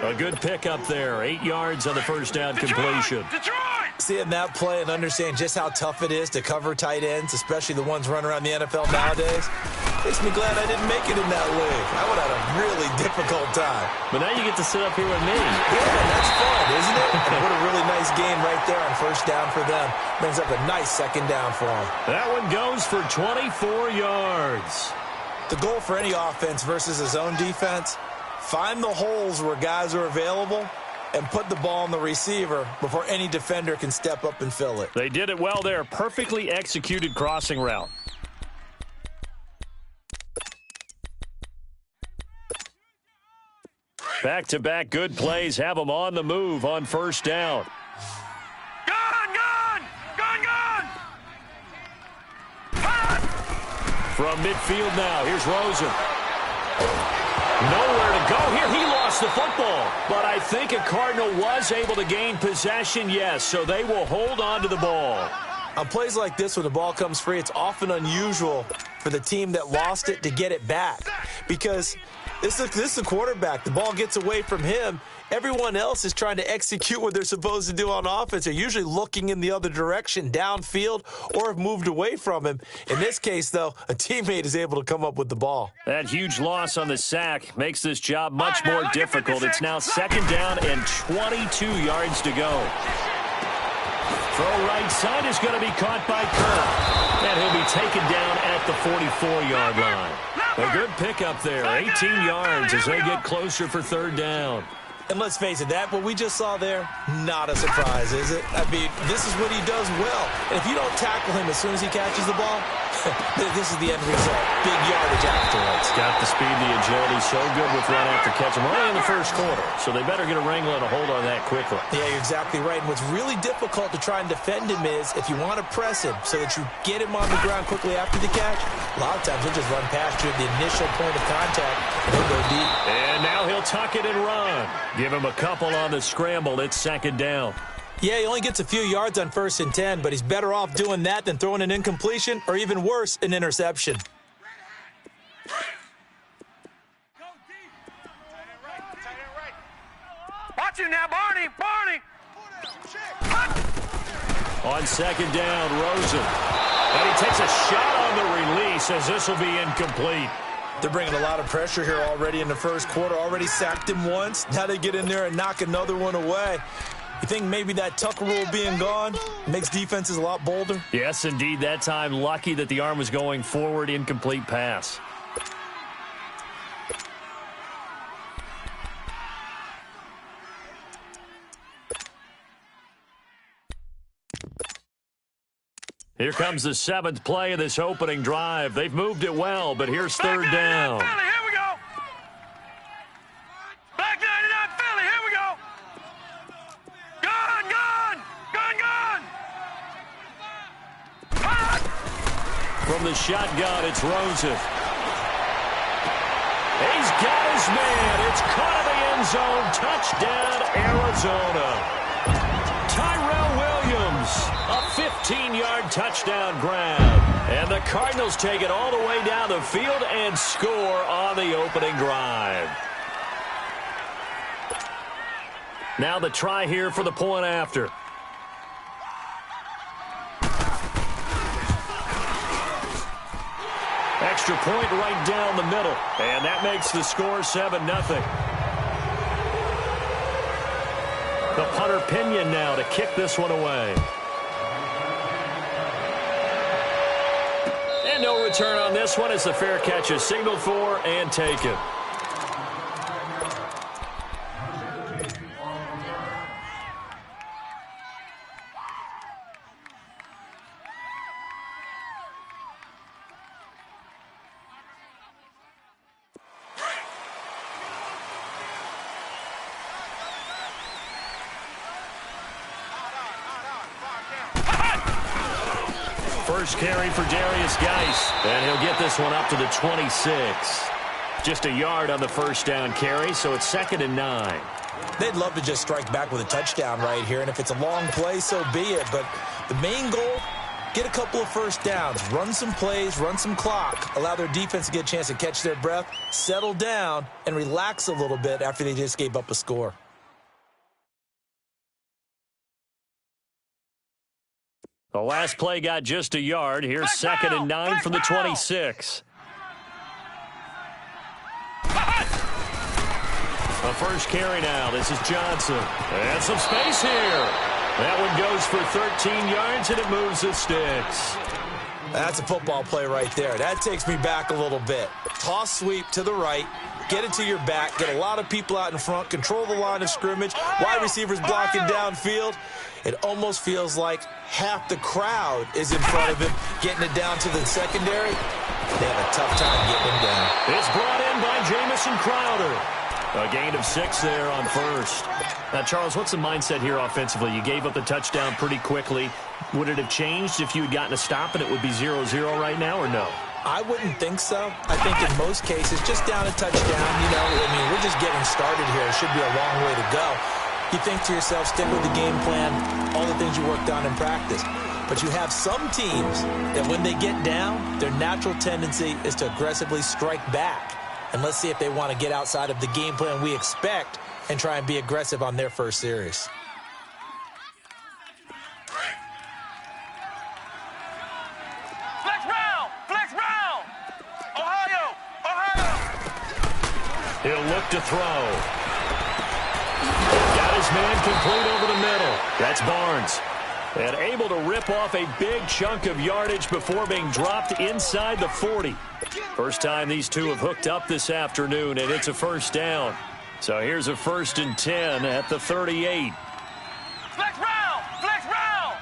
A good pickup there. 8 yards on the first down completion. Seeing that play and understand just how tough it is to cover tight ends, especially the ones running around the NFL nowadays, makes me glad I didn't make it in that league. I would have had a really difficult time. But now you get to sit up here with me. Yeah, that's fun, isn't it? And what a really nice game right there on first down for them. Brings up a nice second down for them. That one goes for 24 yards. The goal for any offense versus a zone defense, find the holes where guys are available and put the ball on the receiver before any defender can step up and fill it. They did it well there. Perfectly executed crossing route. Back-to-back good plays have them on the move on first down. From midfield now, here's Rosen. Nowhere to go here. He lost the football. But I think a Cardinal was able to gain possession, yes, so they will hold on to the ball. On plays like this, when the ball comes free, it's often unusual for the team that lost it to get it back. Because this is the quarterback. The ball gets away from him. Everyone else is trying to execute what they're supposed to do on offense. They're usually looking in the other direction, downfield, or have moved away from him. In this case, though, a teammate is able to come up with the ball. That huge loss on the sack makes this job much more difficult. It's now second down and 22 yards to go. Throw right side is going to be caught by Kirk. And he'll be taken down at the 44-yard line. A good pickup there, 18 yards as they get closer for third down. And let's face it, what we just saw there, not a surprise, is it? I mean, this is what he does well. And if you don't tackle him as soon as he catches the ball, this is the end result. Big yardage afterwards. Got the speed, the agility, so good with run after catch. I'm only in the first quarter, so they better get a wrangle and a hold on that quickly. Yeah, you're exactly right. And what's really difficult to try and defend him is if you want to press him so that you get him on the ground quickly after the catch, a lot of times he'll just run past you at the initial point of contact and he'll go deep. And now he'll tuck it and run. Give him a couple on the scramble. It's second down. Yeah, he only gets a few yards on 1st and 10, but he's better off doing that than throwing an incompletion or even worse, an interception. Watch him now, Barney! On second down, Rosen. And he takes a shot on the release as this will be incomplete. They're bringing a lot of pressure here already in the first quarter. Already sacked him once. Now they get in there and knock another one away. You think maybe that Tucker rule being gone makes defenses a lot bolder? Yes, indeed. That time, lucky that the arm was going forward, incomplete pass. Here comes the 7th play of this opening drive. They've moved it well, but here's third down. Philly, here we go. Back 99, Philly, here we go. Gone. From the shotgun, it's Rosen. He's got his man. It's caught in the end zone. Touchdown, Arizona. Tyrell Williams, a 15-yard touchdown grab. And the Cardinals take it all the way down the field and score on the opening drive. Now the try here for the point after. Extra point right down the middle. And that makes the score 7-0. The punter Pinion now to kick this one away. And no return on this one as the fair catch is signaled for and taken. First carry for Darius Geis, and he'll get this one up to the 26. Just a yard on the first down carry, so it's 2nd and 9. They'd love to just strike back with a touchdown right here, and if it's a long play, so be it. But the main goal get a couple of first downs, run some plays, run some clock, allow their defense to get a chance to catch their breath, settle down, and relax a little bit after they just gave up a score. The last play got just a yard. Here's 2nd and 9 from the 26. A first carry now. This is Johnson. And some space here. That one goes for 13 yards, and it moves the sticks. That's a football play right there. That takes me back a little bit. Toss sweep to the right, get it to your back, get a lot of people out in front, control the line of scrimmage, wide receivers blocking downfield. It almost feels like half the crowd is in front of him, getting it down to the secondary. They have a tough time getting him down. It's brought in by Jamison Crowder. A gain of 6 there on first. Now, Charles, what's the mindset here offensively? You gave up the touchdown pretty quickly. Would it have changed if you had gotten a stop and it would be 0-0 right now, or no? I wouldn't think so. I think in most cases, just down a touchdown, we're just getting started here. It should be a long way to go. You think to yourself, stick with the game plan, all the things you worked on in practice. But you have some teams that when they get down, their natural tendency is to aggressively strike back. And let's see if they want to get outside of the game plan we expect and try and be aggressive on their first series. Flex round! Flex round! Ohio! Ohio! He'll look to throw. Got his man complete over the middle. That's Barnes. And able to rip off a big chunk of yardage before being dropped inside the 40. First time these two have hooked up this afternoon, and it's a first down. So here's a 1st and 10 at the 38. Flex round! Flex round!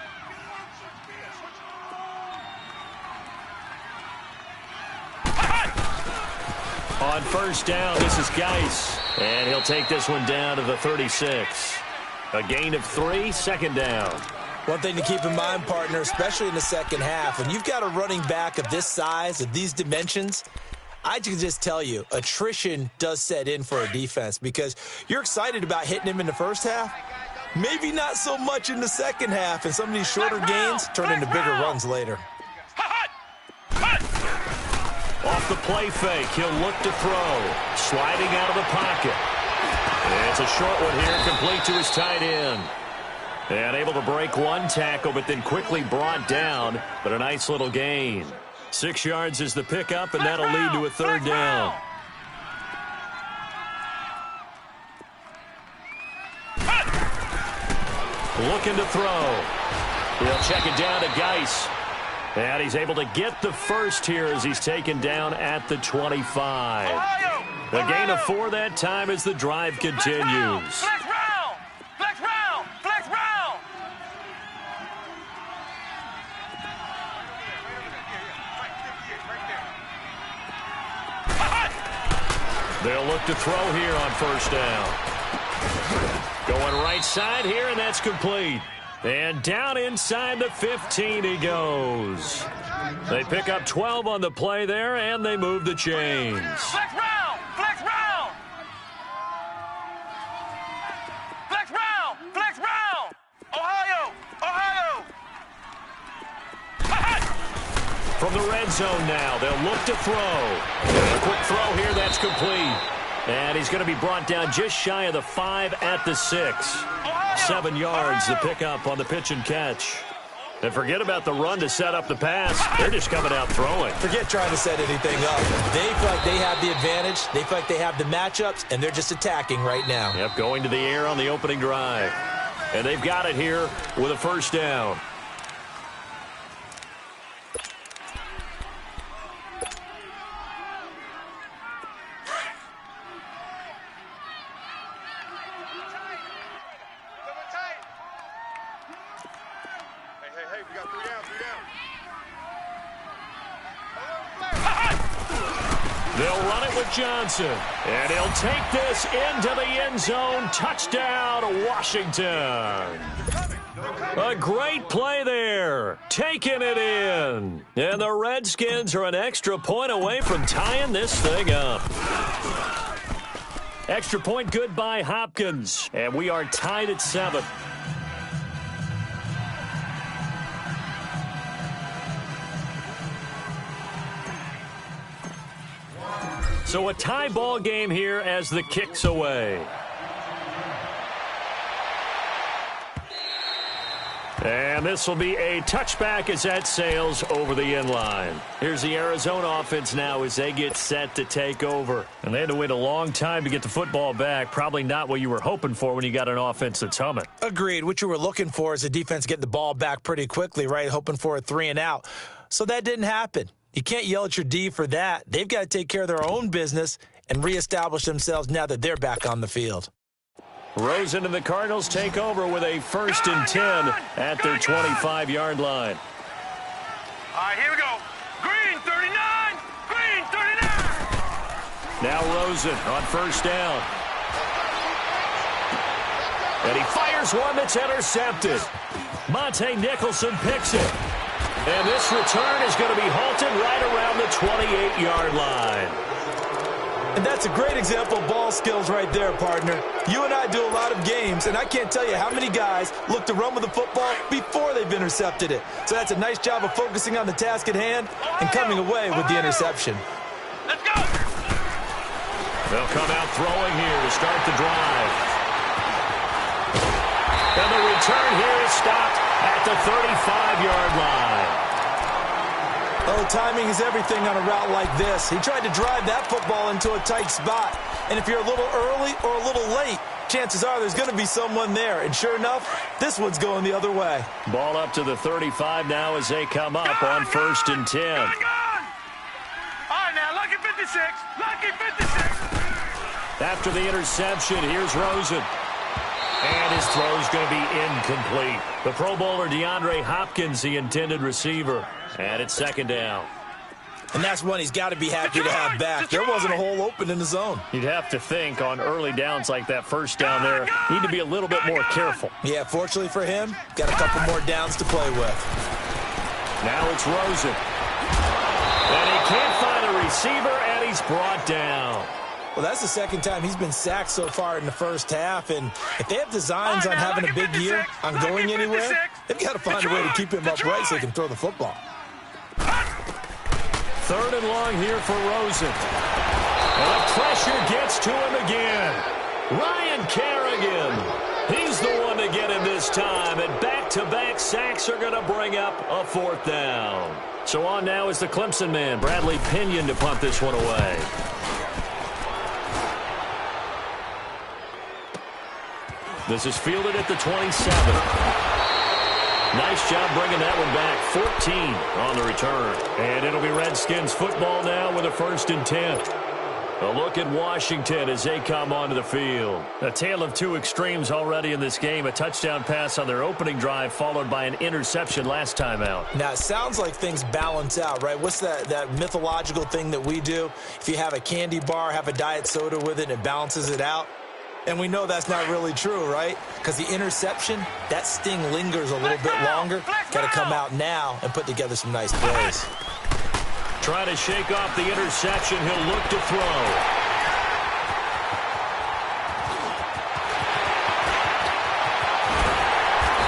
On first down, this is Geis. And he'll take this one down to the 36. A gain of 3, 2nd down. One thing to keep in mind, partner, especially in the second half, when you've got a running back of this size, of these dimensions, I can just tell you, attrition does set in for a defense because you're excited about hitting him in the first half. Maybe not so much in the second half, and some of these shorter gains turn into bigger runs later. Off the play fake, he'll look to throw. Sliding out of the pocket. It's a short one here, complete to his tight end. And able to break one tackle, but then quickly brought down, but a nice little gain. 6 yards is the pickup, and that'll lead to a 3rd down. Looking to throw. He'll check it down to Geis. And he's able to get the first here as he's taken down at the 25. A gain of 4 that time as the drive continues. Flex round! Flex round! Flex round! They'll look to throw here on first down. Going right side here, and that's complete. And down inside the 15 he goes. They pick up 12 on the play there, and they move the chains. Flex round! Flex round! Flex round! Flex round! Ohio! Ohio! From the red zone now, they'll look to throw. A quick throw here, that's complete. And he's going to be brought down just shy of the 5 at the 6. 7 yards, the pickup on the pitch and catch. And forget about the run to set up the pass. They're just coming out throwing. Forget trying to set anything up. They feel like they have the advantage. They feel like they have the matchups, and they're just attacking right now. Yep, going to the air on the opening drive. And they've got it here with a first down. Hey, we got 3 down, 3 down. They'll run it with Johnson. And he'll take this into the end zone. Touchdown, Washington. A great play there. Taking it in. And the Redskins are an extra point away from tying this thing up. Extra point good by Hopkins. And we are tied at 7. So a tie ball game here as the kick's away. And this will be a touchback as that sails over the end line. Here's the Arizona offense now as they get set to take over. And they had to wait a long time to get the football back. Probably not what you were hoping for when you got an offense that's humming. Agreed. What you were looking for is the defense getting the ball back pretty quickly, right? Hoping for a 3-and-out. So that didn't happen. You can't yell at your D for that. They've got to take care of their own business and reestablish themselves now that they're back on the field. Rosen and the Cardinals take over with a 1st and 10 at their 25-yard line. All right, here we go. Green 39. Green 39. Now Rosen on 1st down. And he fires one that's intercepted. Monte Nicholson picks it. And this return is going to be halted right around the 28-yard line. And that's a great example of ball skills right there, partner. You and I do a lot of games, and I can't tell you how many guys look to run with the football before they've intercepted it. So that's a nice job of focusing on the task at hand and coming away with the interception. Let's go. They'll come out throwing here to start the drive. And the return here is stopped at the 35-yard line. Oh, timing is everything on a route like this. He tried to drive that football into a tight spot. And if you're a little early or a little late, chances are there's going to be someone there. And sure enough, this one's going the other way. Ball up to the 35 now as they come up on 1st and 10. All right, now, lucky 56. Lucky 56. After the interception, here's Rosen. And his throw's going to be incomplete. The Pro Bowler DeAndre Hopkins, the intended receiver. And it's 2nd down. And that's one he's got to be happy to have back. There wasn't a hole open in the zone. You'd have to think on early downs like that 1st down there, need to be a little bit more careful. Yeah, fortunately for him, got a couple more downs to play with. Now it's Rosen. And he can't find a receiver, and he's brought down. Well, that's the 2nd time he's been sacked so far in the first half, and if they have designs on having a big year, on going anywhere, they've got to find a way to keep him upright so he can throw the football. 3rd and long here for Rosen. And the pressure gets to him again. Ryan Kerrigan. He's the one to get him this time, and back-to-back sacks are going to bring up a 4th down. So on now is the Clemson man, Bradley Pinion, to punt this one away. This is fielded at the 27. Nice job bringing that one back. 14 on the return. And it'll be Redskins football now with a 1st and 10. A look at Washington as they come onto the field. A tale of two extremes already in this game. A touchdown pass on their opening drive followed by an interception last time out. Now, it sounds like things balance out, right? What's that mythological thing that we do? If you have a candy bar, have a diet soda with it, and it balances it out. And we know that's not really true, right? Because the interception, that sting lingers a little bit longer. Got to come out now and put together some nice plays. Trying to shake off the interception. He'll look to throw.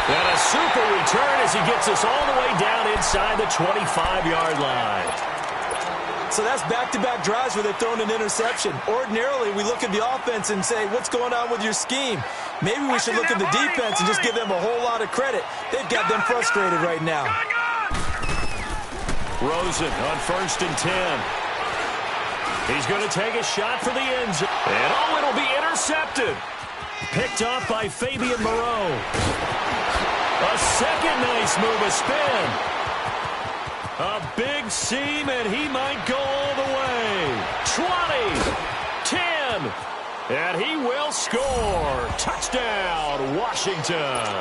And a super return as he gets us all the way down inside the 25-yard line. So that's back-to-back drives where they've thrown an interception. Ordinarily, we look at the offense and say, what's going on with your scheme? Maybe we should look at the defense and just give them a whole lot of credit. They've got them frustrated right now. Rosen on 1st and 10. He's going to take a shot for the end zone. And oh, it'll be intercepted. Picked off by Fabian Moreau. A second nice move, a spin. A big seam, and he might go all the way. 20, 10, and he will score. Touchdown, Washington.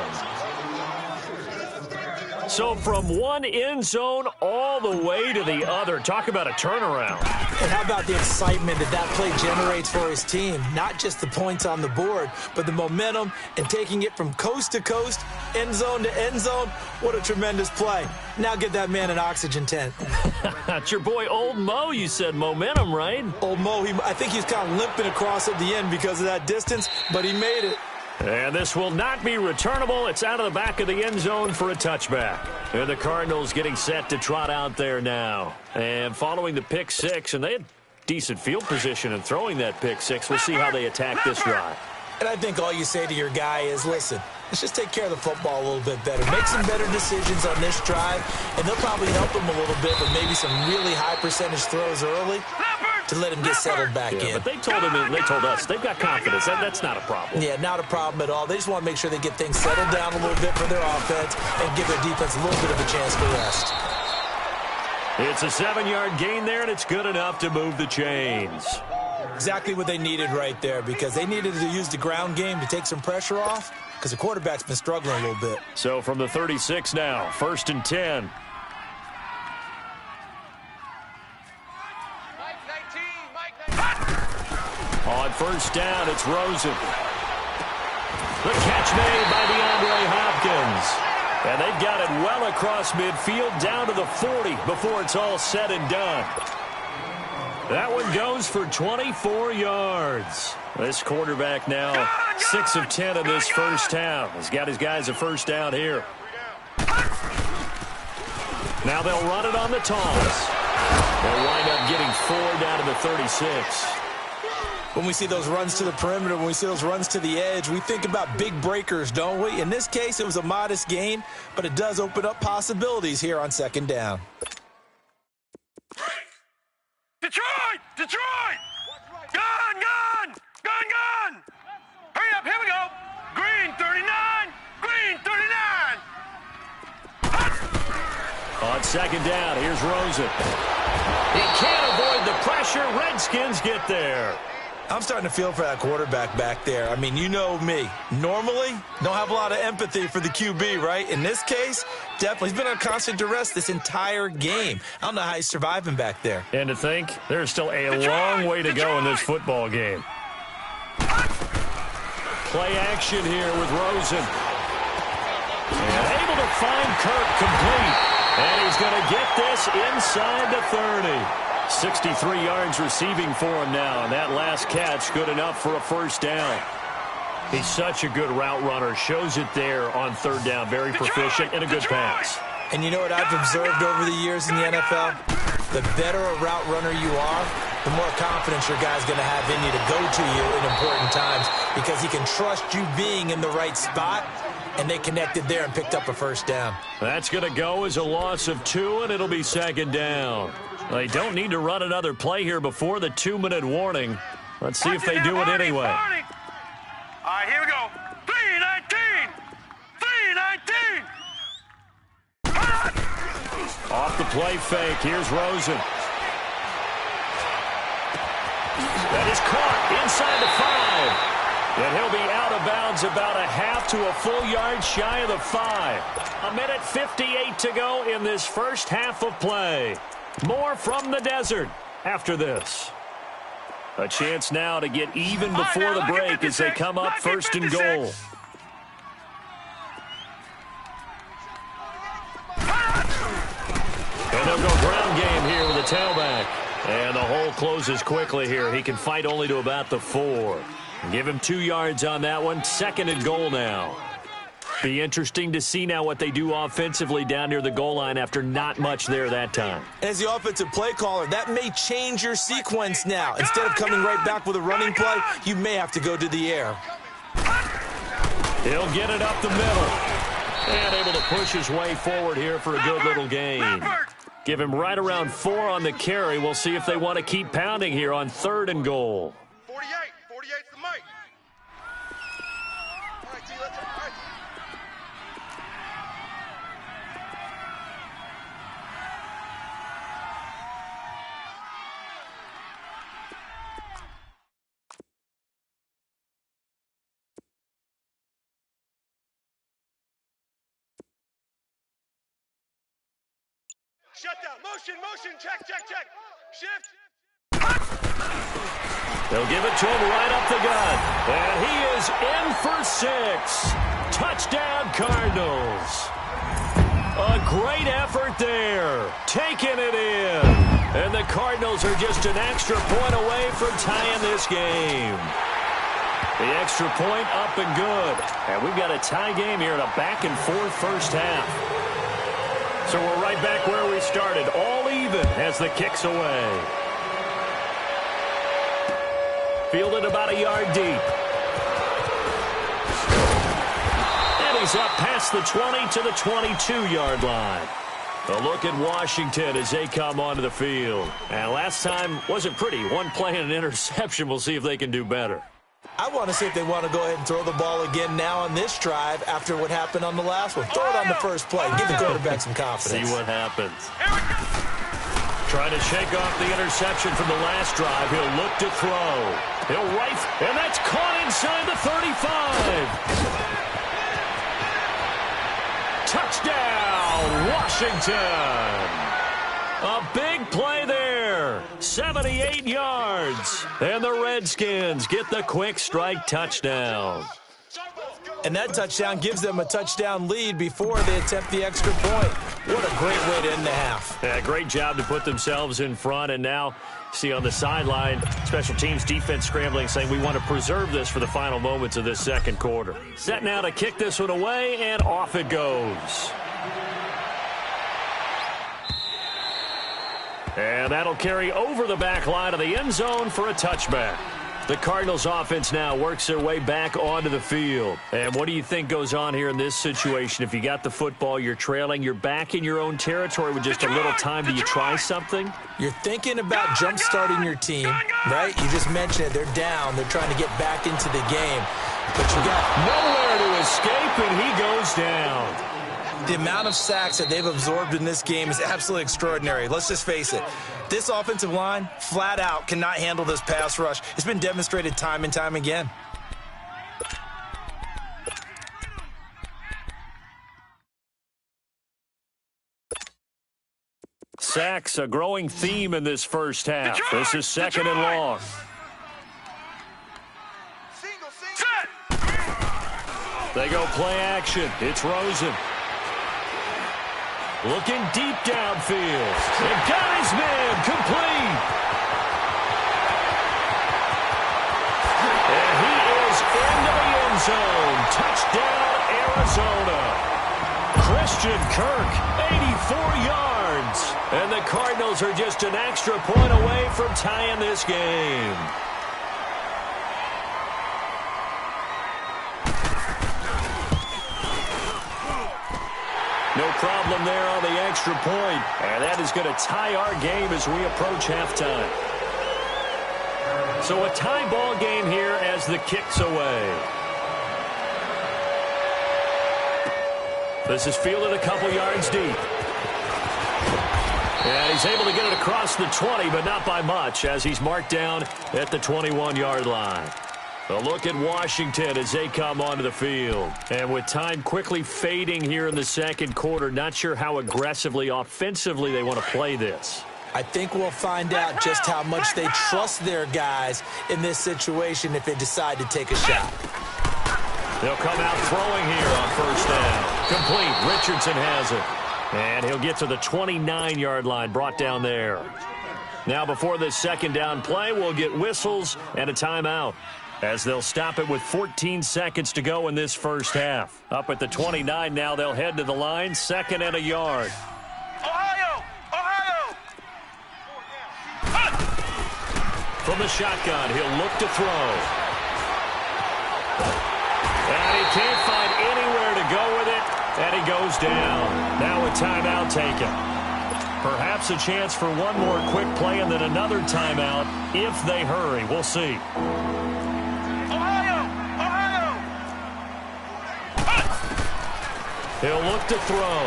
So from one end zone all the way to the other. Talk about a turnaround. And how about the excitement that play generates for his team? Not just the points on the board, but the momentum and taking it from coast to coast, end zone to end zone. What a tremendous play. Now get that man an oxygen tent. That's your boy Old Mo. You said momentum, right? Old Mo, I think he's kind of limping across at the end because of that distance, but he made it. And this will not be returnable. It's out of the back of the end zone for a touchback. And the Cardinals getting set to trot out there now. And following the pick six, and they had decent field position and throwing that pick six. We'll see how they attack this drive. And I think all you say to your guy is, listen, let's just take care of the football a little bit better. Make some better decisions on this drive, and they'll probably help him a little bit with maybe some really high percentage throws early to let him get settled back in. But they told us they've got confidence. That's not a problem. Yeah, not a problem at all. They just want to make sure they get things settled down a little bit for their offense and give their defense a little bit of a chance to rest. It's a 7-yard gain there, and it's good enough to move the chains. Exactly what they needed right there, because they needed to use the ground game to take some pressure off, because the quarterback's been struggling a little bit. So from the 36 now, 1st and 10. On 1st down, it's Rosen. The catch made by DeAndre Hopkins. And they've got it well across midfield, down to the 40 before it's all said and done. That one goes for 24 yards. This quarterback now 6 of 10 in this first half. He's got his guys a first down here. Now they'll run it on the toss. They'll wind up getting 4 down to the 36. When we see those runs to the perimeter, when we see those runs to the edge, we think about big breakers, don't we? In this case, it was a modest gain, but it does open up possibilities here on 2nd down. Detroit! Detroit! Gun! Gun! Gun! Gun! Hurry up, here we go! Green 39! Green 39! On 2nd down, here's Rosen. He can't avoid the pressure. Redskins get there. I'm starting to feel for that quarterback back there. I mean, you know me. Normally, don't have a lot of empathy for the QB, right? In this case, definitely. He's been on constant duress this entire game. I don't know how he's surviving back there. And to think, there's still a long way to go in this football game. Play action here with Rosen. And able to find Kirk complete. And he's going to get this inside the 30. 63 yards receiving for him now, and that last catch good enough for a first down. He's such a good route runner. Shows it there on 3rd down. Very proficient and a good pass. And you know what I've observed over the years in the NFL? The better a route runner you are, the more confidence your guy's going to have in you to go to you in important times, because he can trust you being in the right spot, and they connected there and picked up a first down. That's going to go as a loss of 2, and it'll be 2nd down. They don't need to run another play here before the 2-minute warning. Let's see if they do it anyway. All right, here we go. 3-19! 3-19! Off the play fake. Here's Rosen. That is caught inside the 5. And he'll be out of bounds about a half to a full yard shy of the 5. 1:58 to go in this first half of play. More from the desert after this. A chance now to get even before the break as they come up 1st and goal. And they'll go ground game here with a tailback. And the hole closes quickly here. He can fight only to about the 4. Give him 2 yards on that one. 2nd and goal now. Be interesting to see now what they do offensively down near the goal line after not much there that time. As the offensive play caller, that may change your sequence now. Instead of coming right back with a running play, you may have to go to the air. He'll get it up the middle. And able to push his way forward here for a good little gain. Give him right around 4 on the carry. We'll see if they want to keep pounding here on 3rd and goal. 48's the mic. All right, T, let's go. Shut down. Motion. Check. Shift. They'll give it to him right up the gut. And he is in for 6. Touchdown, Cardinals. A great effort there. Taking it in. And the Cardinals are just an extra point away from tying this game. The extra point up and good. And we've got a tie game here in a back-and-forth first half. So we're right back where we started, all even as the kick's away. Fielded about a yard deep. And he's up past the 20 to the 22-yard line. A look at Washington as they come onto the field. And last time wasn't pretty. One play and an interception. We'll see if they can do better. I want to see if they want to go ahead and throw the ball again now on this drive after what happened on the last one. Throw it on the first play. Give the quarterback some confidence. See what happens. Trying to shake off the interception from the last drive. He'll look to throw. He'll rifle, and that's caught inside the 35. Touchdown, Washington. A big play there. 78 yards. And the Redskins get the quick strike touchdown. And that touchdown gives them a touchdown lead before they attempt the extra point. What a great way to end the half. Yeah, great job to put themselves in front. And now, see on the sideline, special teams defense scrambling, saying we want to preserve this for the final moments of this second quarter. Set now to kick this one away, and off it goes. And that'll carry over the back line of the end zone for a touchback. The Cardinals offense now works their way back onto the field. And what do you think goes on here in this situation? If you got the football, you're trailing, you're back in your own territory with just a little time. Do you try something? You're thinking about jump-starting your team, right? You just mentioned it. They're down. They're trying to get back into the game. But you got nowhere to escape, and he goes down. The amount of sacks that they've absorbed in this game is absolutely extraordinary. Let's just face it. This offensive line, flat out, cannot handle this pass rush. It's been demonstrated time and time again. Sacks, a growing theme in this first half. This is second and long. They go play action. It's Rosen. Looking deep downfield. And got his man complete. And he is into the end zone. Touchdown, Arizona. Christian Kirk, 84 yards. And the Cardinals are just an extra point away from tying this game. No problem there on the extra point. And that is going to tie our game as we approach halftime. So a tie ball game here as the kick's away. This is fielded a couple yards deep. And he's able to get it across the 20, but not by much, as he's marked down at the 21-yard line. A look at Washington as they come onto the field. And with time quickly fading here in the second quarter, not sure how aggressively, offensively they want to play this. I think we'll find out just how much they trust their guys in this situation if they decide to take a shot. They'll come out throwing here on first down. Complete. Richardson has it. And he'll get to the 29-yard line, brought down there. Now before this second down play, we'll get whistles and a timeout, as they'll stop it with 14 seconds to go in this first half. Up at the 29 now, they'll head to the line, second and a yard. Ohio! Ohio! From the shotgun, he'll look to throw. And he can't find anywhere to go with it, and he goes down. Now a timeout taken. Perhaps a chance for one more quick play and then another timeout if they hurry. We'll see. He'll look to throw.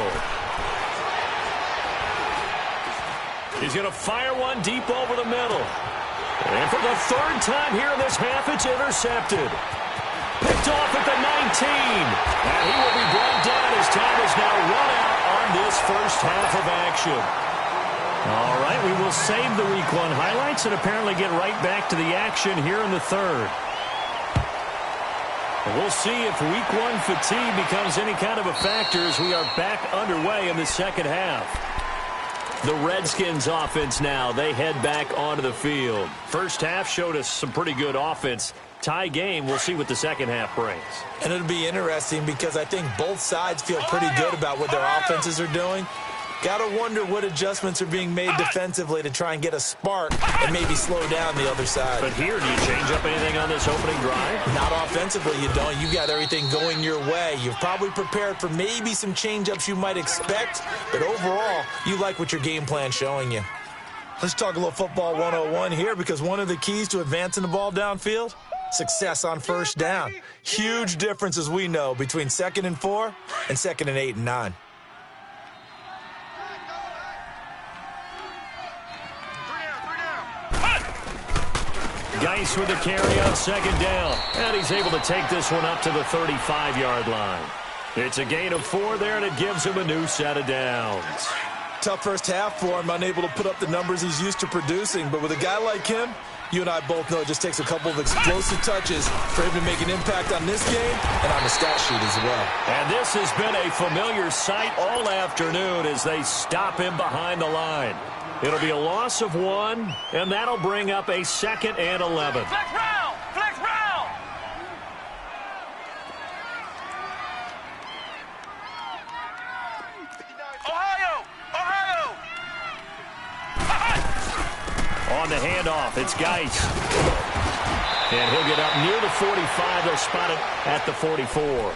He's going to fire one deep over the middle. And for the third time here in this half, it's intercepted. Picked off at the 19. And he will be brought down as time is now run out on this first half of action. All right, we will save the Week 1 highlights and apparently get right back to the action here in the third. We'll see if Week 1 fatigue becomes any kind of a factor as we are back underway in the second half. The Redskins offense now, they head back onto the field. First half showed us some pretty good offense. Tie game, we'll see what the second half brings. And it'll be interesting because I think both sides feel pretty good about what their offenses are doing. Gotta wonder what adjustments are being made defensively to try and get a spark and maybe slow down the other side. But here, do you change up anything on this opening drive? Not offensively, you don't. You got everything going your way. You've probably prepared for maybe some change-ups you might expect, but overall, you like what your game plan's showing you. Let's talk a little football 101 here, because one of the keys to advancing the ball downfield, success on first down. Huge difference, as we know, between 2nd and 4 and 2nd and 8 and 9. Geis with the carry on 2nd down, and he's able to take this one up to the 35-yard line. It's a gain of 4 there, and it gives him a new set of downs. Tough first half for him, unable to put up the numbers he's used to producing, but with a guy like him, you and I both know it just takes a couple of explosive touches for him to make an impact on this game and on the stat sheet as well. And this has been a familiar sight all afternoon as they stop him behind the line. It'll be a loss of 1, and that'll bring up a 2nd and 11. Flex round! Flex round! Ohio! Ohio! On the handoff, it's Geis. And he'll get up near the 45. They'll spot it at the 44.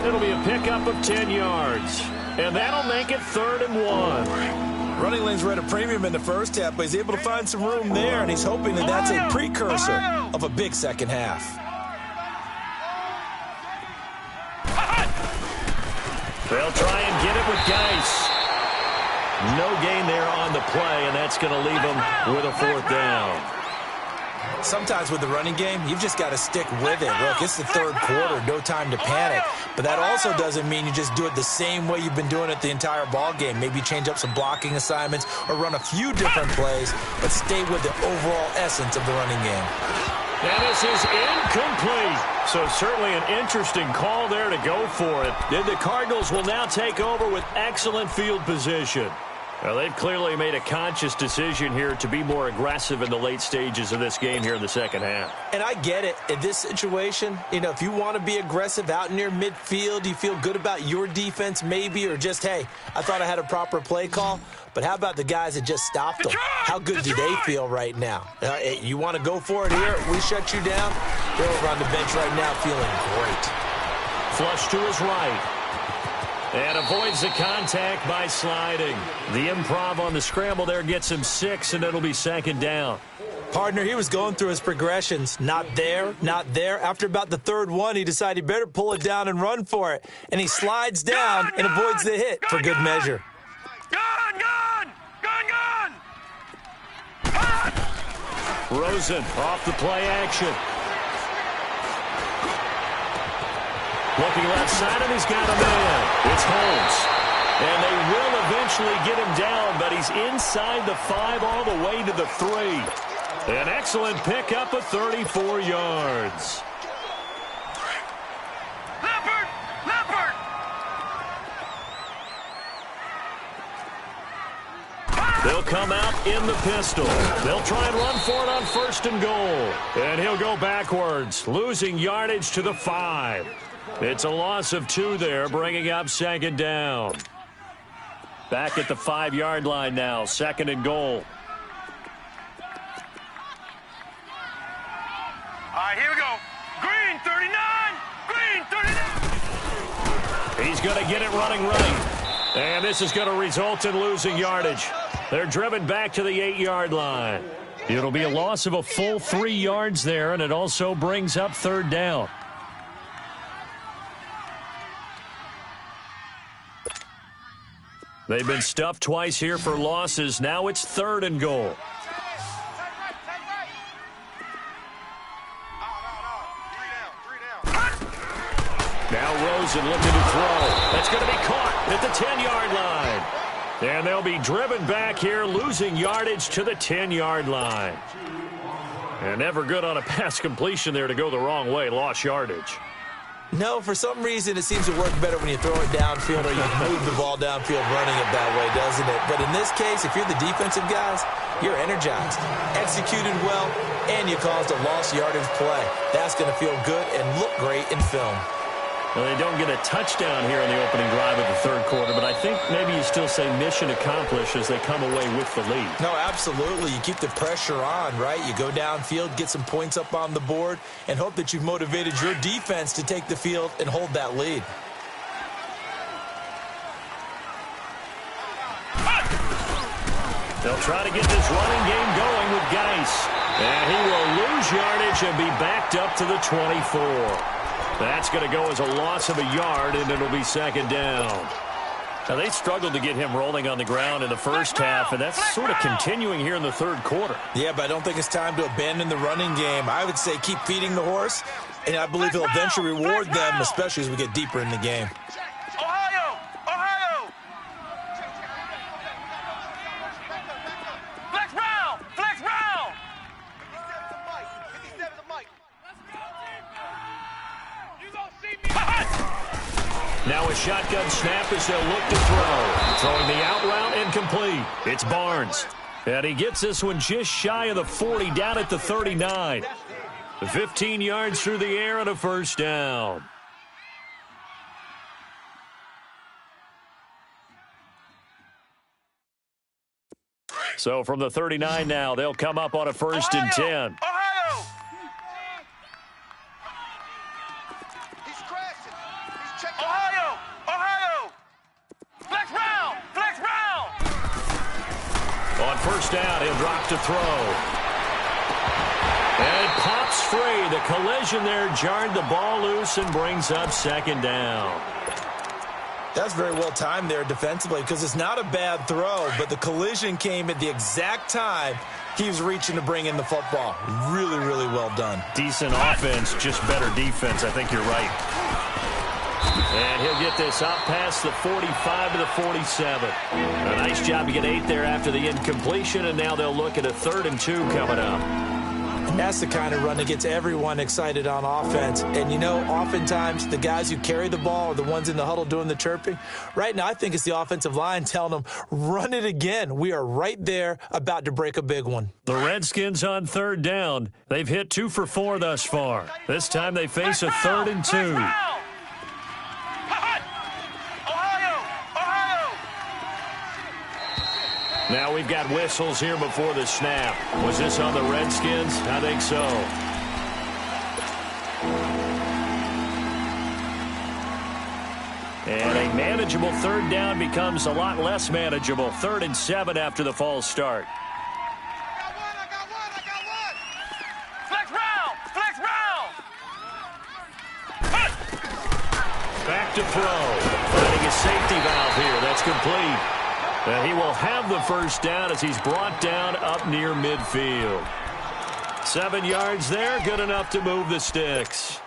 It'll be a pickup of 10 yards. And that'll make it 3rd and 1. Running lanes were at a premium in the first half, but he's able to find some room there, and he's hoping that that's a precursor of a big second half. They'll try and get it with Geis. No gain there on the play, and that's going to leave him with a 4th down. Sometimes with the running game, you've just got to stick with it. Look, it's the 3rd quarter, no time to panic. But that also doesn't mean you just do it the same way you've been doing it the entire ball game. Maybe change up some blocking assignments or run a few different plays, but stay with the overall essence of the running game. And this is incomplete. So certainly an interesting call there to go for it. Then the Cardinals will now take over with excellent field position. Well, they've clearly made a conscious decision here to be more aggressive in the late stages of this game here in the second half. And I get it. In this situation, you know, if you want to be aggressive out near midfield, you feel good about your defense maybe, or just, hey, I thought I had a proper play call. But how about the guys that just stopped them? How good do they feel right now? You want to go for it here? We shut you down? They're over on the bench right now feeling great. Flush to his right. And avoids the contact by sliding. The improv on the scramble there gets him 6, and it'll be 2nd down. Partner, he was going through his progressions. Not there, not there. After about the 3rd one, he decided he better pull it down and run for it. And he slides down and avoids the hit for good measure. Gun! Gun! Gun! Gun! Rosen off the play action. Looking left side, and he's got a man. It's Holmes. And they will eventually get him down, but he's inside the 5 all the way to the 3. An excellent pickup of 34 yards. Leopard! Leopard! They'll come out in the pistol. They'll try and run for it on 1st and goal. And he'll go backwards, losing yardage to the 5. It's a loss of 2 there, bringing up 2nd down. Back at the 5-yard line now, 2nd and goal. All right, here we go. Green 39! Green 39! He's going to get it running right. And this is going to result in losing yardage. They're driven back to the 8-yard line. It'll be a loss of a full 3 yards there, and it also brings up 3rd down. They've been stuffed twice here for losses. Now it's 3rd and goal. Now Rosen looking to throw. That's going to be caught at the 10-yard line. And they'll be driven back here, losing yardage to the 10-yard line. And never good on a pass completion there to go the wrong way. Lost yardage. No, for some reason it seems to work better when you throw it downfield or you move the ball downfield running it that way, doesn't it? But in this case, if you're the defensive guys, you're energized, executed well, and you caused a lost yardage play. That's going to feel good and look great in film. Well, they don't get a touchdown here in the opening drive of the third quarter, but I think maybe you still say mission accomplished as they come away with the lead. No, absolutely. You keep the pressure on, right? You go downfield, get some points up on the board, and hope that you've motivated your defense to take the field and hold that lead. They'll try to get this running game going with Geis. And he will lose yardage and be backed up to the 24. That's going to go as a loss of a yard, and it'll be second down. Now, they struggled to get him rolling on the ground in the first half, and that's sort of continuing here in the third quarter. Yeah, but I don't think it's time to abandon the running game. I would say keep feeding the horse, and I believe he'll eventually reward them, especially as we get deeper in the game. Ohio! Ohio! Flex round! Flex round! 57 to Mike. Now a shotgun snap as they'll look to throw. Throwing the out route incomplete. It's Barnes. And he gets this one just shy of the 40, down at the 39. 15 yards through the air and a first down. So from the 39 now, they'll come up on a first and 10. Ohio! He's crashing. He's checking. Ohio! Ohio! Flex round! Flex round! On first down, he'll drop to throw. And it pops free. The collision there jarred the ball loose and brings up second down. That's very well timed there defensively because it's not a bad throw, but the collision came at the exact time he was reaching to bring in the football. Really, really well done. Decent offense, just better defense. I think you're right. And he'll get this up past the 45 to the 47. A nice job to get 8 there after the incompletion, and now they'll look at a 3rd and 2 coming up. That's the kind of run that gets everyone excited on offense. And, you know, oftentimes the guys who carry the ball are the ones in the huddle doing the chirping. Right now, I think it's the offensive line telling them, run it again. We are right there about to break a big one. The Redskins on 3rd down. They've hit 2 for 4 thus far. This time they face a 3rd and 2. Now we've got whistles here before the snap. Was this on the Redskins? I think so. And a manageable 3rd down becomes a lot less manageable. 3rd and 7 after the false start. I got one. Flex round! Flex round! Back to throw. Finding a safety valve here. That's complete. And he will have the first down as he's brought down up near midfield. 7 yards there, good enough to move the sticks.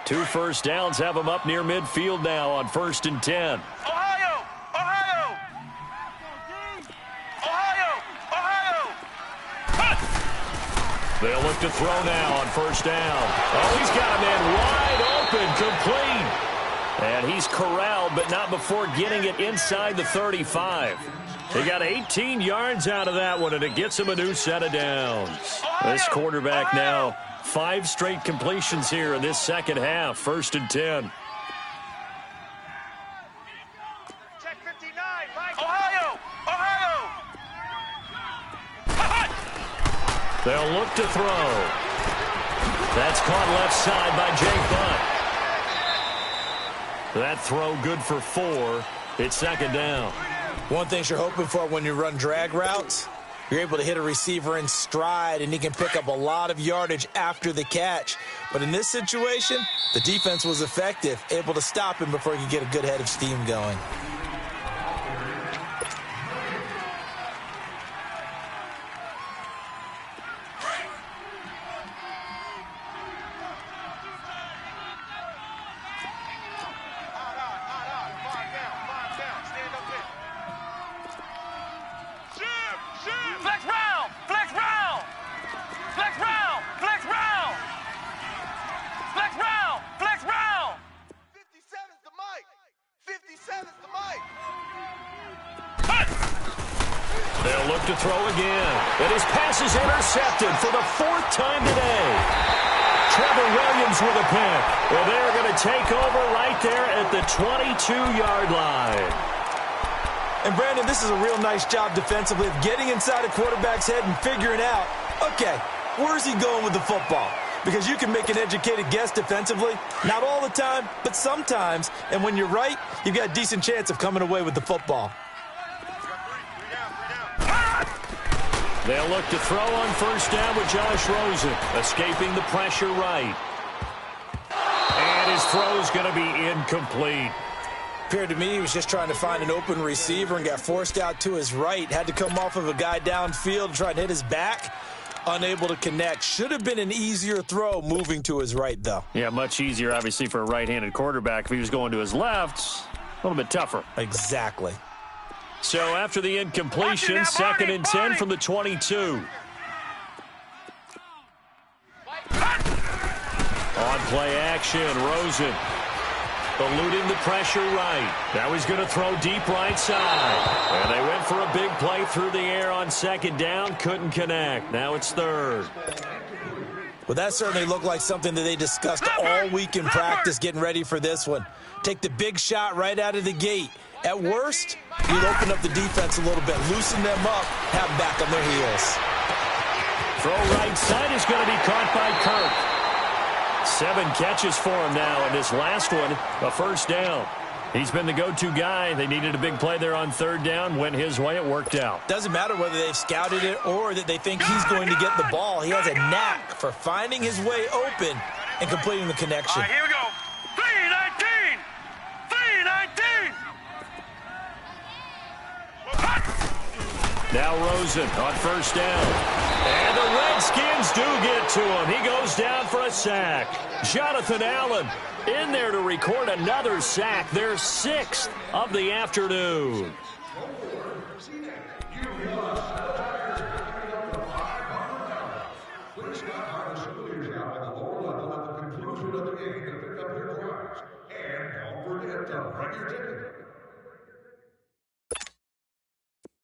2 first downs have him up near midfield now on 1st and 10. Ohio! Ohio! Ohio! Ohio! They'll look to throw now on 1st down. Oh, he's got a man wide open, complete. And he's corralled, but not before getting it inside the 35. He got 18 yards out of that one, and it gets him a new set of downs. This quarterback now, 5 straight completions here in this second half. 1st and 10. Check 59, Mike. Ohio! Ohio! They'll look to throw. That's caught left side by Jake Butt. That throw good for 4. It's second down. One thing you're hoping for when you run drag routes, you're able to hit a receiver in stride, and he can pick up a lot of yardage after the catch. But in this situation, the defense was effective, able to stop him before he could get a good head of steam going. They'll look to throw again. And his pass is intercepted for the 4th time today. Trevor Williams with a pick. Well, they're going to take over right there at the 22-yard line. And, Brandon, this is a real nice job defensively of getting inside a quarterback's head and figuring out, okay, where's he going with the football? Because you can make an educated guess defensively. Not all the time, but sometimes. And when you're right, you've got a decent chance of coming away with the football. They'll look to throw on first down with Josh Rosen, escaping the pressure right. And his throw's going to be incomplete. Appeared to me he was just trying to find an open receiver and got forced out to his right. Had to come off of a guy downfield to try and hit his back. Unable to connect. Should have been an easier throw moving to his right, though. Yeah, much easier, obviously, for a right-handed quarterback. If he was going to his left, a little bit tougher. Exactly. So after the incompletion, 2nd and 10 from the 22. On play action, Rosen eluding the pressure right. Now he's going to throw deep right side. And they went for a big play through the air on 2nd down. Couldn't connect. Now it's 3rd. Well, that certainly looked like something that they discussed all week in practice getting ready for this one. Take the big shot right out of the gate. At worst, you'd open up the defense a little bit, loosen them up, have them back on their heels. Throw right side is going to be caught by Kirk. 7 catches for him now, and this last one, a first down. He's been the go-to guy. They needed a big play there on 3rd down. Went his way. It worked out. Doesn't matter whether they've scouted it or that they think he's going to get the ball. He has a knack for finding his way open and completing the connection. All right, here we go. 3-19. 3-19. Now Rosen on first down. And the Redskins do get to him. He goes down for a sack. Jonathan Allen in there to record another sack. Their 6th of the afternoon.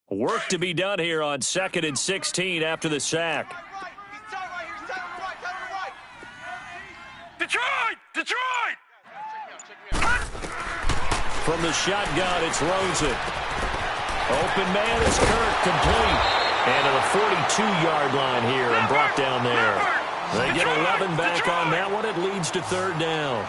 Work to be done here on 2nd and 16 after the sack. Detroit! Detroit! From the shotgun, it's Rosen. Open man is Kirk, complete. And to the 42-yard line here and brought down there. They get 11 back on that one. It leads to 3rd down.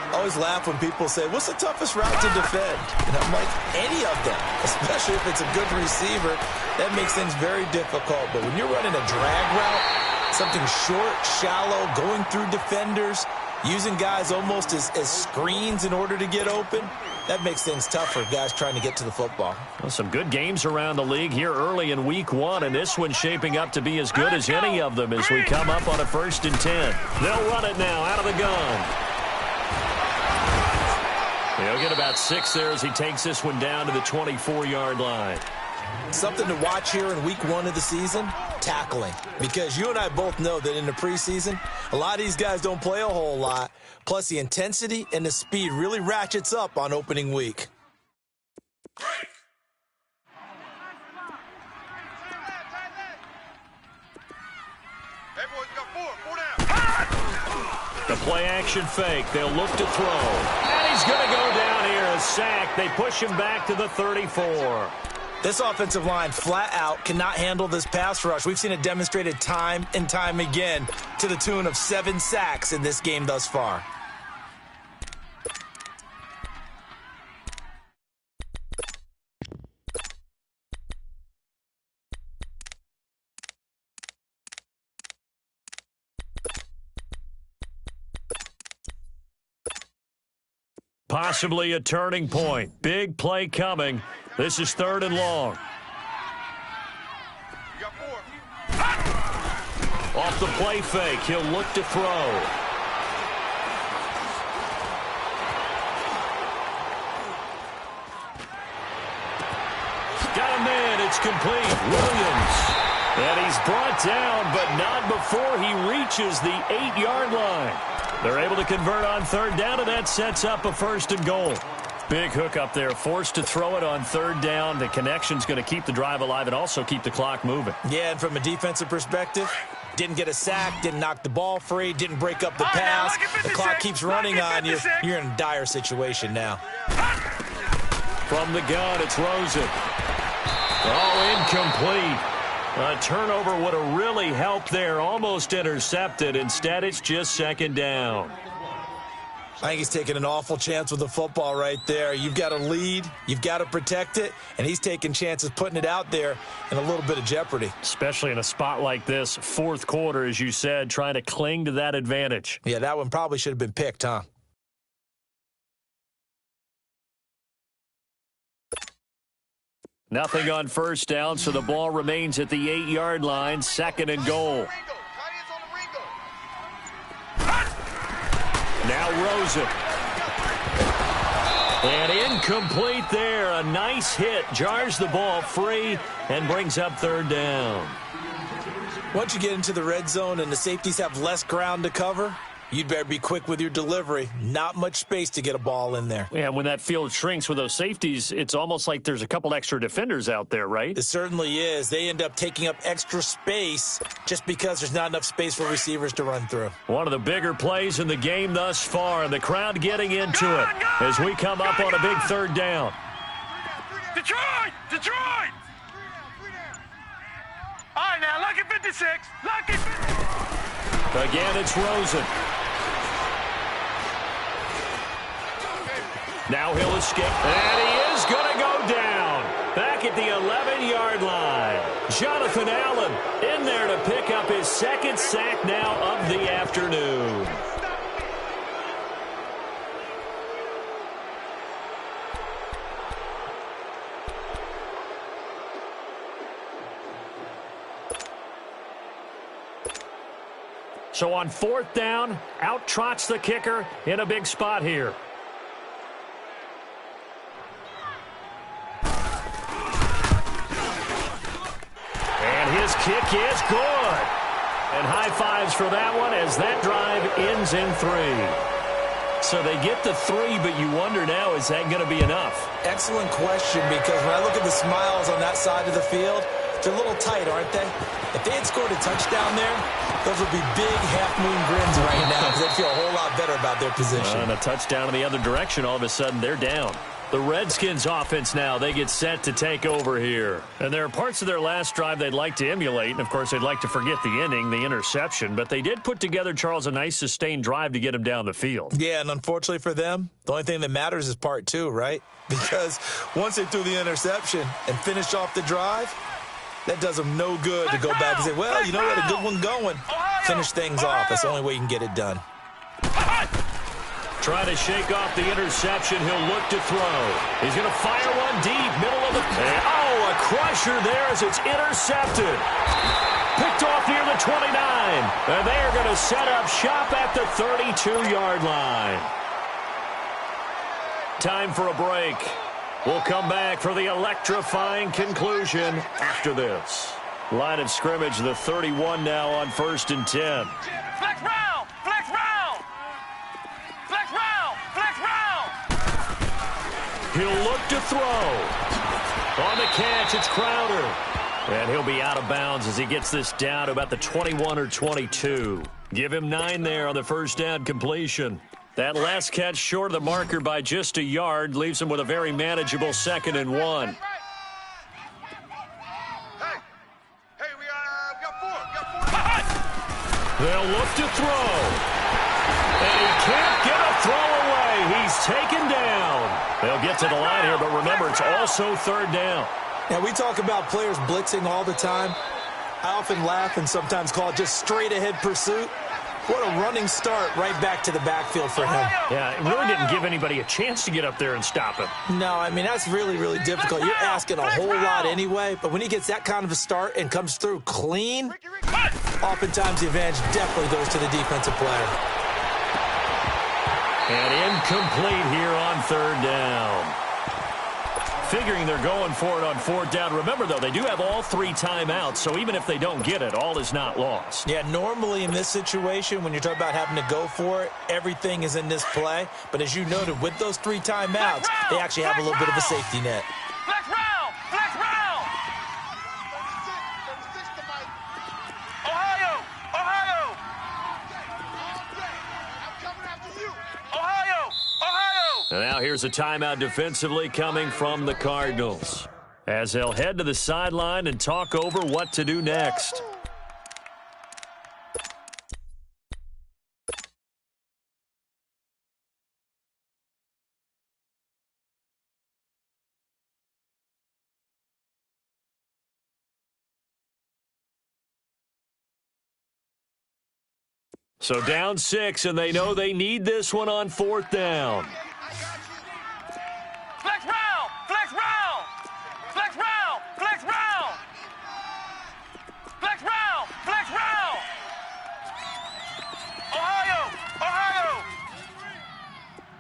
I always laugh when people say, what's the toughest route to defend? And I'm like, any of them, especially if it's a good receiver. That makes things very difficult. But when you're running a drag route, something short, shallow, going through defenders, using guys almost as screens in order to get open, that makes things tough for guys trying to get to the football. Well, some good games around the league here early in week 1, and this one's shaping up to be as good as any of them as we come up on a 1st and 10. They'll run it now out of the gun. He'll get about 6 there as he takes this one down to the 24-yard line. Something to watch here in week 1 of the season, tackling. Because you and I both know that in the preseason, a lot of these guys don't play a whole lot. Plus, the intensity and the speed really ratchets up on opening week. The play action fake. They'll look to throw. And he's going to go down here. A sack. They push him back to the 34. This offensive line flat out cannot handle this pass rush. We've seen it demonstrated time and time again to the tune of 7 sacks in this game thus far. Possibly a turning point. Big play coming. This is 3rd and long. You got 4. Off the play fake, he'll look to throw. Got a man, it's complete. Williams. And he's brought down, but not before he reaches the 8-yard line. They're able to convert on 3rd down, and that sets up a 1st and goal. Big hook up there, forced to throw it on 3rd down. The connection's going to keep the drive alive and also keep the clock moving. Yeah, and from a defensive perspective, Didn't get a sack, didn't knock the ball free, didn't break up the pass. The clock keeps running on you. You're in a dire situation now. From the gun, it's Rosen. Oh, incomplete. A turnover would have really helped there. Almost intercepted. Instead, it's just second down. I think he's taking an awful chance with the football right there. You've got a lead, you've got to protect it, and he's taking chances putting it out there in a little bit of jeopardy. Especially in a spot like this, fourth quarter, as you said, trying to cling to that advantage. Yeah, that one probably should have been picked, huh? Nothing on first down, so the ball remains at the 8-yard line, second and goal. Now Rosen. And incomplete there. A nice hit. Jars the ball free and brings up third down. Once you get into the red zone and the safeties have less ground to cover, you'd better be quick with your delivery. Not much space to get a ball in there. Yeah, when that field shrinks with those safeties, it's almost like there's a couple extra defenders out there, right? It certainly is. They end up taking up extra space just because there's not enough space for receivers to run through. One of the bigger plays in the game thus far, and the crowd getting into it as we come up on a big third down. Detroit! Detroit! All right, now, lucky 56. Lucky 56. Again, it's Rosen. Now he'll escape, and he is going to go down. Back at the 11-yard line. Jonathan Allen in there to pick up his second sack now of the afternoon. So on fourth down, out trots the kicker in a big spot here. And his kick is good. And high fives for that one as that drive ends in 3. So they get the 3, but you wonder now, is that going to be enough? Excellent question, because when I look at the smiles on that side of the field, they're a little tight, aren't they? If they had scored a touchdown there, those would be big half-moon grins right now because they'd feel a whole lot better about their position. And a touchdown in the other direction, all of a sudden they're down. The Redskins offense now, they get set to take over here. And there are parts of their last drive they'd like to emulate. And, of course, they'd like to forget the ending, the interception. But they did put together, Charles, a nice sustained drive to get them down the field. Yeah, and unfortunately for them, the only thing that matters is part 2, right? Because once they threw the interception and finished off the drive, that does them no good to go back and say, well, you know what, a good one going. Finish things off. That's the only way you can get it done. Trying to shake off the interception. He'll look to throw. He's going to fire one deep, middle of the... Oh, a crusher there as it's intercepted. Picked off near the 29. And they are going to set up shop at the 32-yard line. Time for a break. We'll come back for the electrifying conclusion after this. Line of scrimmage, the 31 now on 1st and 10. Flex round! Flex round! Flex round! Flex round! He'll look to throw. On the catch, it's Crowder. And he'll be out of bounds as he gets this down to about the 21 or 22. Give him 9 there on the first down completion. That last catch short of the marker by just a yard leaves him with a very manageable 2nd and 1. Hey, we got 4. They'll look to throw. And he can't get a throw away. He's taken down. They'll get to the line here, but remember, it's also 3rd down. Now, we talk about players blitzing all the time. I often laugh and sometimes call it just straight-ahead pursuit. What a running start right back to the backfield for him. Yeah, it really didn't give anybody a chance to get up there and stop him. No, I mean, that's really, really difficult. You're asking a whole lot anyway, but when he gets that kind of a start and comes through clean, oftentimes the advantage definitely goes to the defensive player. And incomplete here on 3rd down. Figuring they're going for it on 4th down. Remember, though, they do have all 3 timeouts, so even if they don't get it, all is not lost. Yeah, normally in this situation, when you're talking about having to go for it, everything is in this play. But as you noted, with those 3 timeouts, they actually have a little bit of a safety net. Flex round! Flex round! Ohio! And now here's a timeout defensively coming from the Cardinals, as they'll head to the sideline and talk over what to do next. So down 6, and they know they need this one on 4th down. Flex round! Flex round! Flex round! Flex round! Flex round! Flex round! Ohio! Ohio!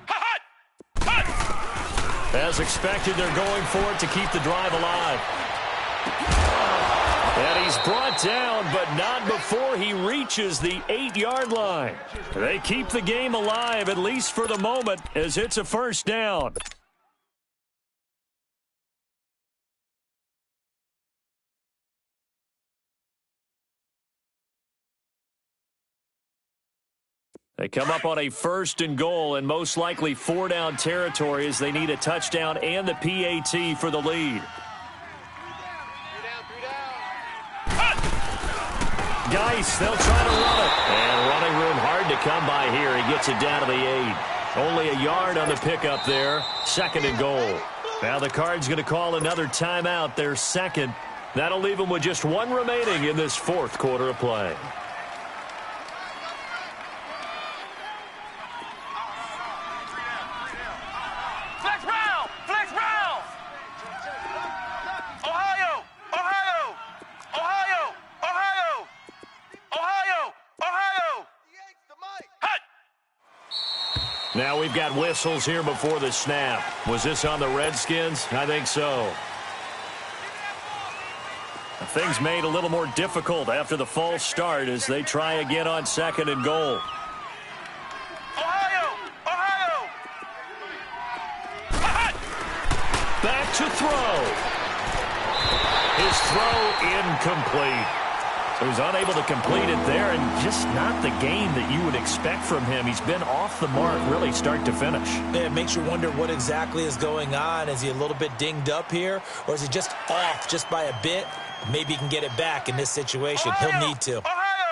Hot! Hot! As expected, they're going for it to keep the drive alive. And he's brought down, but not before he reaches the 8-yard line. They keep the game alive, at least for the moment, as it's a first down. They come up on a 1st and goal, and most likely 4-down territory as they need a touchdown and the PAT for the lead. Geis, they'll try to run it. And running room hard to come by here. He gets it down to the 8. Only a yard on the pickup there. 2nd and goal. Now the Cards going to call another timeout, their 2nd. That'll leave them with just 1 remaining in this 4th quarter of play. Flex round! Flex round! Ohio! Ohio! Ohio! Ohio! Ohio! Ohio! Hot! Now we've got whistles here before the snap. Was this on the Redskins? I think so. Things made a little more difficult after the false start as they try again on 2nd and goal. Ohio! Ohio! Hot! Back to throw. His throw incomplete. So he's unable to complete it there, and just not the game that you would expect from him. He's been off the mark really start to finish. Yeah, it makes you wonder what exactly is going on. Is he a little bit dinged up here, or is he just off just by a bit? Maybe he can get it back in this situation. He'll need to.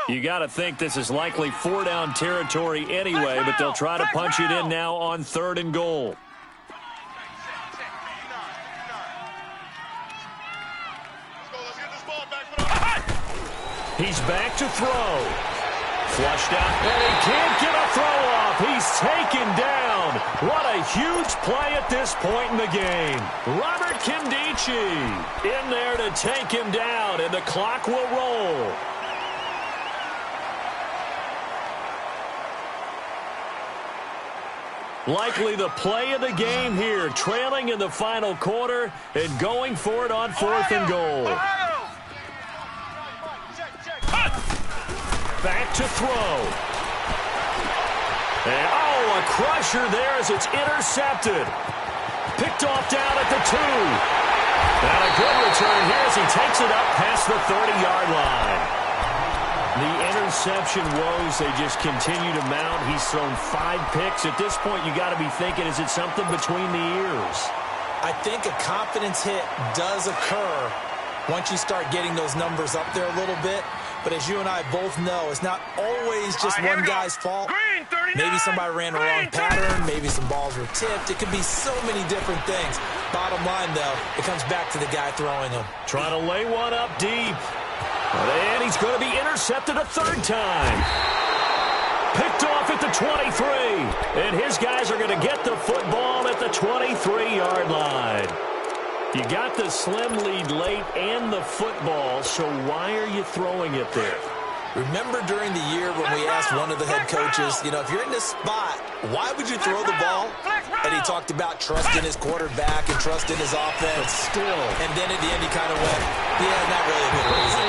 You got to think this is likely 4-down territory anyway, but they'll try to punch it in now on 3rd and goal. He's back to throw. Flushed out, and he can't get a throw off. He's taken down. What a huge play at this point in the game. Robert Kindici in there to take him down, and the clock will roll. Likely the play of the game here, trailing in the final quarter and going for it on 4th and goal. Back to throw. And, a crusher there as it's intercepted. Picked off down at the 2. And a good return here as he takes it up past the 30-yard line. The interception woes, they just continue to mount. He's thrown 5 picks. At this point, you got to be thinking, is it something between the ears? I think a confidence hit does occur once you start getting those numbers up there a little bit. But as you and I both know, it's not always just one guy's fault. Maybe somebody ran a wrong pattern. Maybe some balls were tipped. It could be so many different things. Bottom line, though, it comes back to the guy throwing them. Trying to lay one up deep. And he's going to be intercepted a 3rd time. Picked off at the 23. And his guys are going to get the football at the 23-yard line. You got the slim lead late and the football, so why are you throwing it there? Remember during the year when we asked one of the head coaches, if you're in this spot, why would you throw the ball? And he talked about trusting his quarterback and trusting his offense. But still. And then at the end he kind of went, yeah, not really a good reason.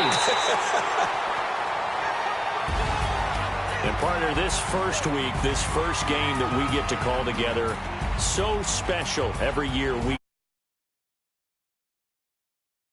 And partner, this first week, this first game that we get to call together, so special every year.